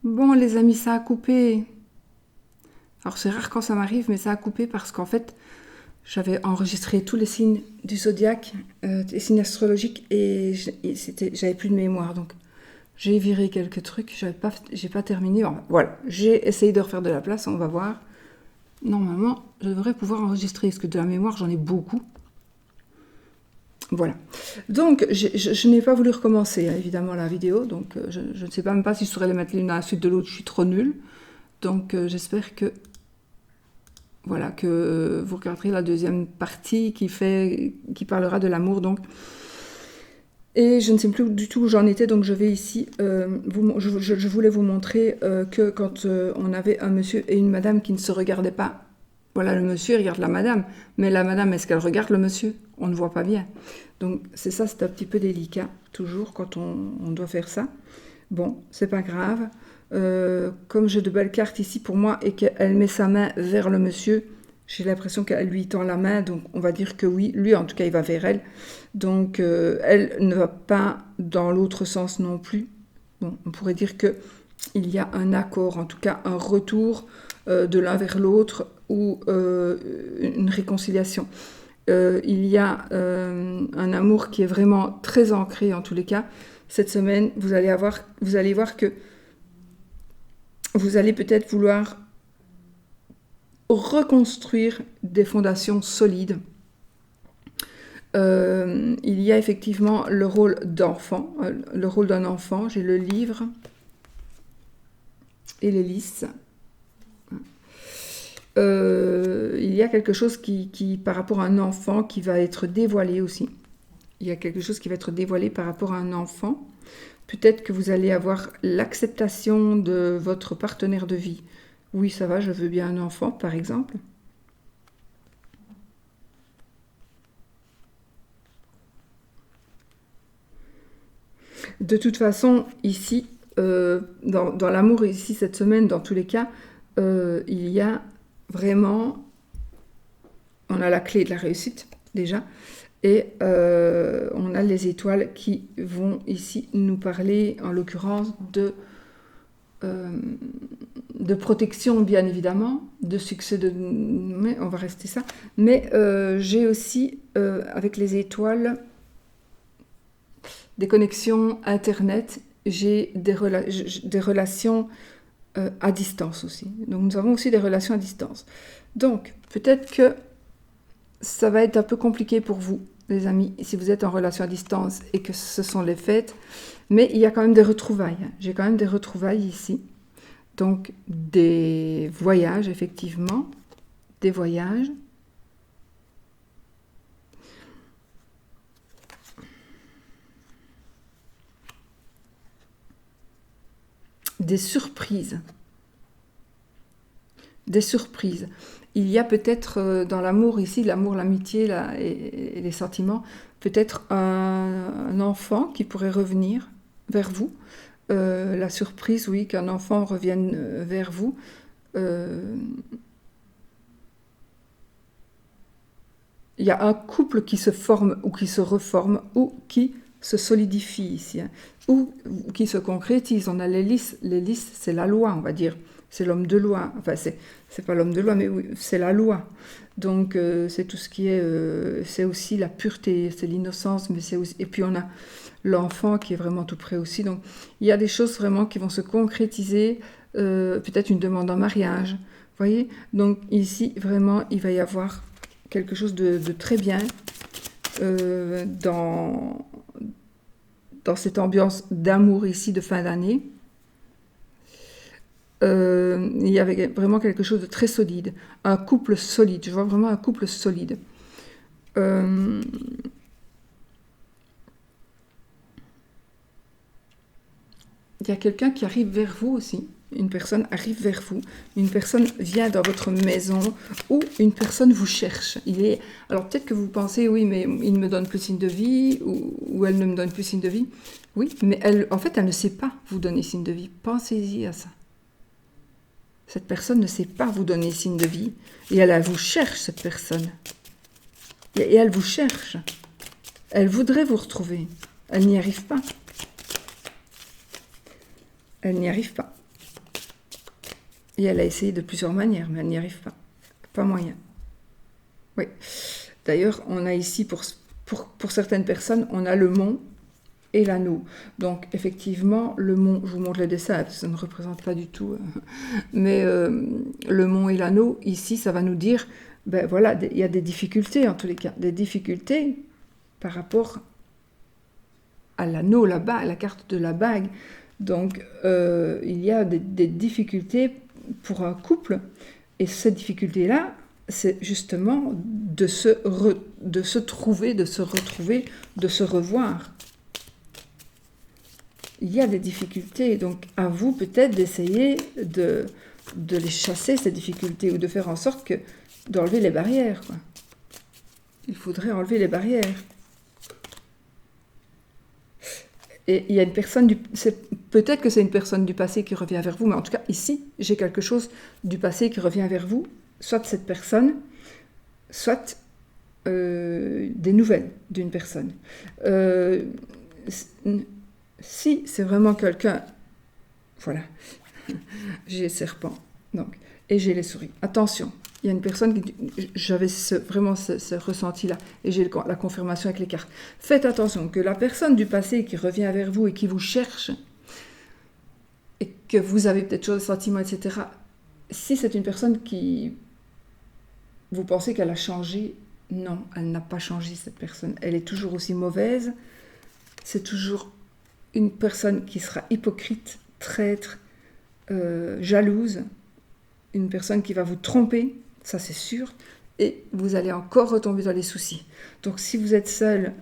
Bon, les amis, ça a coupé. Alors, c'est rare quand ça m'arrive, mais ça a coupé parce qu'en fait, j'avais enregistré tous les signes du zodiaque, les signes astrologiques, et j'avais plus de mémoire. Donc, j'ai viré quelques trucs, j'ai pas terminé. Bon, voilà, j'ai essayé de refaire de la place, on va voir. Normalement, je devrais pouvoir enregistrer, parce que de la mémoire, j'en ai beaucoup. Voilà. Donc, je n'ai pas voulu recommencer, hein, évidemment, la vidéo. Donc, je ne sais pas même pas si je saurais les mettre l'une à la suite de l'autre. Je suis trop nulle. Donc, j'espère que, voilà, que vous regarderez la deuxième partie qui parlera de l'amour. Donc, et je ne sais plus du tout où j'en étais. Donc, je vais ici. Je voulais vous montrer que quand on avait un monsieur et une madame qui ne se regardaient pas. Voilà, le monsieur regarde la madame, mais la madame, est-ce qu'elle regarde le monsieur? On ne voit pas bien. Donc, c'est ça, c'est un petit peu délicat, toujours, quand on doit faire ça. Bon, c'est pas grave. Comme j'ai de belles cartes ici pour moi et qu'elle met sa main vers le monsieur, j'ai l'impression qu'elle lui tend la main, donc on va dire que oui. Lui, en tout cas, il va vers elle. Donc, elle ne va pas dans l'autre sens non plus. Bon, on pourrait dire que il y a un accord, en tout cas un retour de l'un vers l'autre ou une réconciliation. Il y a un amour qui est vraiment très ancré en tous les cas. Cette semaine, vous allez voir que vous allez peut-être vouloir reconstruire des fondations solides. Il y a effectivement le rôle d'enfant, le rôle d'un enfant. J'ai le livre et les lys. Il y a quelque chose qui, par rapport à un enfant, qui va être dévoilé aussi. Il y a quelque chose qui va être dévoilé par rapport à un enfant. Peut-être que vous allez avoir l'acceptation de votre partenaire de vie. Oui, ça va, je veux bien un enfant, par exemple. De toute façon, ici, dans l'amour, ici, cette semaine, dans tous les cas, il y a vraiment... On a la clé de la réussite, déjà. Et on a les étoiles qui vont ici nous parler, en l'occurrence, de protection, bien évidemment, de succès, mais on va rester ça. Mais j'ai aussi, avec les étoiles, des connexions Internet, j'ai des relations à distance aussi. Donc nous avons aussi des relations à distance. Donc peut-être que ça va être un peu compliqué pour vous, les amis, si vous êtes en relation à distance et que ce sont les fêtes. Mais il y a quand même des retrouvailles. J'ai quand même des retrouvailles ici. Donc des voyages, effectivement. Des voyages. Des surprises. Des surprises. Il y a peut-être dans l'amour ici, l'amour, l'amitié et les sentiments, peut-être un enfant qui pourrait revenir vers vous. La surprise, oui, qu'un enfant revienne vers vous. Il y a un couple qui se forme ou qui se reforme ou qui se solidifie ici, hein, ou qui se concrétise. On a les lys, c'est la loi, on va dire. C'est l'homme de loi. Enfin, c'est pas l'homme de loi, mais oui, c'est la loi. Donc, c'est tout ce qui est... c'est aussi la pureté, c'est l'innocence, mais c'est aussi... Et puis, on a l'enfant qui est vraiment tout près aussi. Donc, il y a des choses vraiment qui vont se concrétiser. Peut-être une demande en mariage. Vous voyez? Donc, ici, vraiment, il va y avoir quelque chose de très bien dans cette ambiance d'amour ici, de fin d'année. Il y avait vraiment quelque chose de très solide, un couple solide, je vois vraiment un couple solide. Il y a quelqu'un qui arrive vers vous aussi, une personne arrive vers vous, une personne vient dans votre maison ou une personne vous cherche. Alors peut-être que vous pensez, oui, mais il ne me donne plus signe de vie ou elle ne me donne plus signe de vie. Oui, mais en fait, elle ne sait pas vous donner signe de vie. Pensez-y à ça. Cette personne ne sait pas vous donner signe de vie. Et elle vous cherche, cette personne. Et elle vous cherche. Elle voudrait vous retrouver. Elle n'y arrive pas. Elle n'y arrive pas. Et elle a essayé de plusieurs manières, mais elle n'y arrive pas. Pas moyen. Oui. D'ailleurs, on a ici, pour certaines personnes, on a le mont et l'anneau. Donc, effectivement, le mont, je vous montre le dessin, ça ne représente pas du tout, mais le mont et l'anneau, ici, ça va nous dire, ben voilà, il y a des difficultés, en tous les cas, des difficultés par rapport à l'anneau, la carte de la bague. Donc, il y a des difficultés pour un couple, et cette difficulté-là, c'est justement de se trouver, de se retrouver, de se revoir. Il y a des difficultés, donc à vous peut-être d'essayer de les chasser, ces difficultés, ou de faire en sorte d'enlever les barrières, quoi. Il faudrait enlever les barrières. Et il y a une personne, peut-être que c'est une personne du passé qui revient vers vous, mais en tout cas ici, j'ai quelque chose du passé qui revient vers vous, soit cette personne, soit des nouvelles d'une personne. Si c'est vraiment quelqu'un, voilà, j'ai les serpents, donc, et j'ai les souris. Attention, il y a une personne qui, j'avais vraiment ce ressenti-là, et j'ai la confirmation avec les cartes. Faites attention que la personne du passé qui revient vers vous et qui vous cherche, et que vous avez peut-être chose de sentiments, etc., si c'est une personne qui, vous pensez qu'elle a changé, non, elle n'a pas changé, cette personne. Elle est toujours aussi mauvaise, c'est toujours une personne qui sera hypocrite, traître, jalouse, une personne qui va vous tromper, ça c'est sûr, et vous allez encore retomber dans les soucis. Donc si vous êtes seul,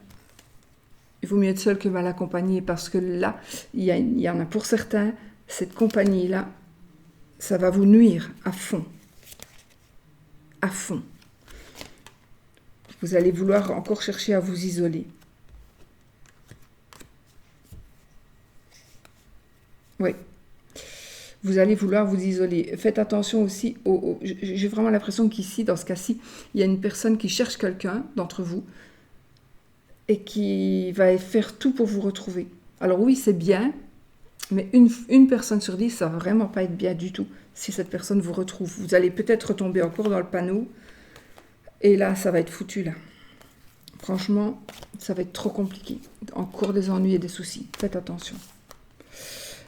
il vaut mieux être seul que mal accompagné, parce que là, il y en a pour certains, cette compagnie-là, ça va vous nuire à fond. À fond. Vous allez vouloir encore chercher à vous isoler. Oui. Vous allez vouloir vous isoler. Faites attention aussi j'ai vraiment l'impression qu'ici, dans ce cas-ci, il y a une personne qui cherche quelqu'un d'entre vous et qui va faire tout pour vous retrouver. Alors oui, c'est bien, mais une personne sur 10, ça va vraiment pas être bien du tout. Si cette personne vous retrouve, vous allez peut-être retomber encore dans le panneau et là, ça va être foutu là. Franchement, ça va être trop compliqué. Encore des ennuis et des soucis. Faites attention.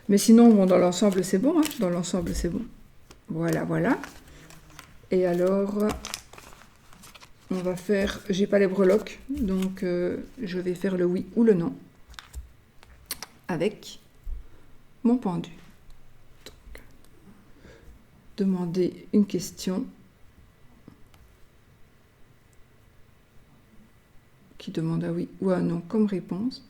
Mais sinon, bon, dans l'ensemble, c'est bon. Hein, dans l'ensemble, c'est bon. Voilà, voilà. Et alors, on va faire... J'ai pas les breloques, donc je vais faire le oui ou le non avec mon pendu. Donc, demander une question qui demande un oui ou un non comme réponse.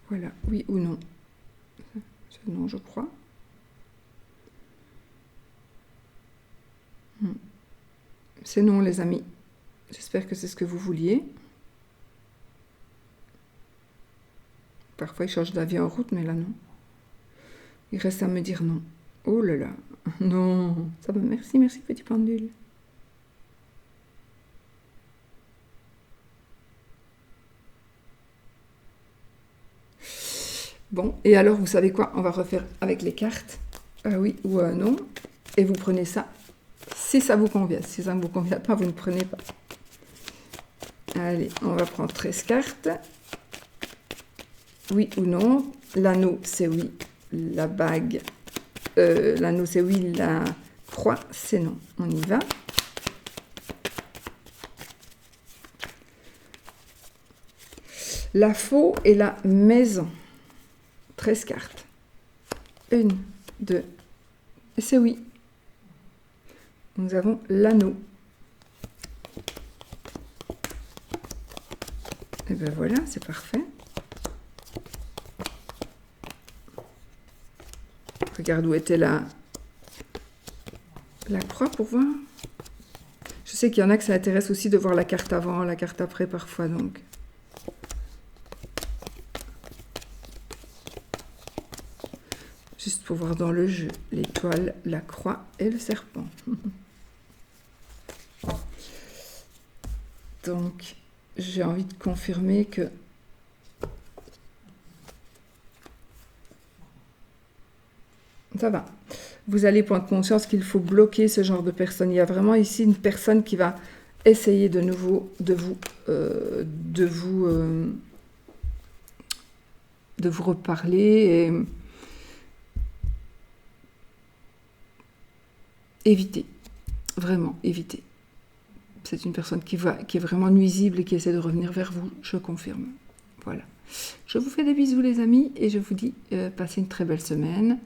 Voilà, oui ou non. C'est non, je crois. C'est non, les amis. J'espère que c'est ce que vous vouliez. Parfois, il change d'avis en route, mais là, non. Il reste à me dire non. Oh là là. Non. Ça va, merci, merci, petit pendule. Bon, et alors, vous savez quoi? On va refaire avec les cartes. Un oui ou un non. Et vous prenez ça si ça vous convient. Si ça ne vous convient pas, vous ne prenez pas. Allez, on va prendre 13 cartes. Oui ou non. L'anneau, c'est oui. La bague, l'anneau, c'est oui. La croix, c'est non. On y va. La faux et la maison. 13 cartes. 1, 2, et c'est oui. Nous avons l'anneau. Et ben voilà, c'est parfait. Regarde où était la croix pour voir. Je sais qu'il y en a que ça intéresse aussi de voir la carte avant, la carte après parfois, donc. Juste pour voir dans le jeu, l'étoile, la croix et le serpent. Donc, j'ai envie de confirmer que ça va. Vous allez prendre conscience qu'il faut bloquer ce genre de personne. Il y a vraiment ici une personne qui va essayer de nouveau de vous reparler et éviter, vraiment éviter. C'est une personne qui est vraiment nuisible et qui essaie de revenir vers vous, je confirme. Voilà. Je vous fais des bisous les amis et je vous dis passez une très belle semaine.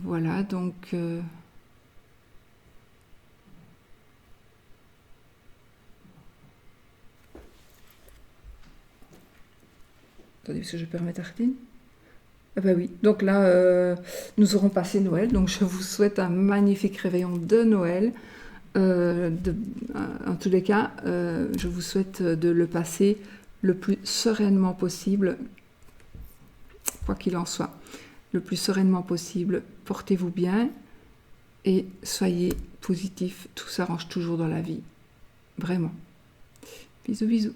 Voilà, donc... Attendez, parce que je perds mes tartines. Ah bah oui, donc là, nous aurons passé Noël, donc je vous souhaite un magnifique réveillon de Noël. En tous les cas, je vous souhaite de le passer le plus sereinement possible, quoi qu'il en soit, le plus sereinement possible. Portez-vous bien et soyez positifs, tout s'arrange toujours dans la vie, vraiment. Bisous, bisous.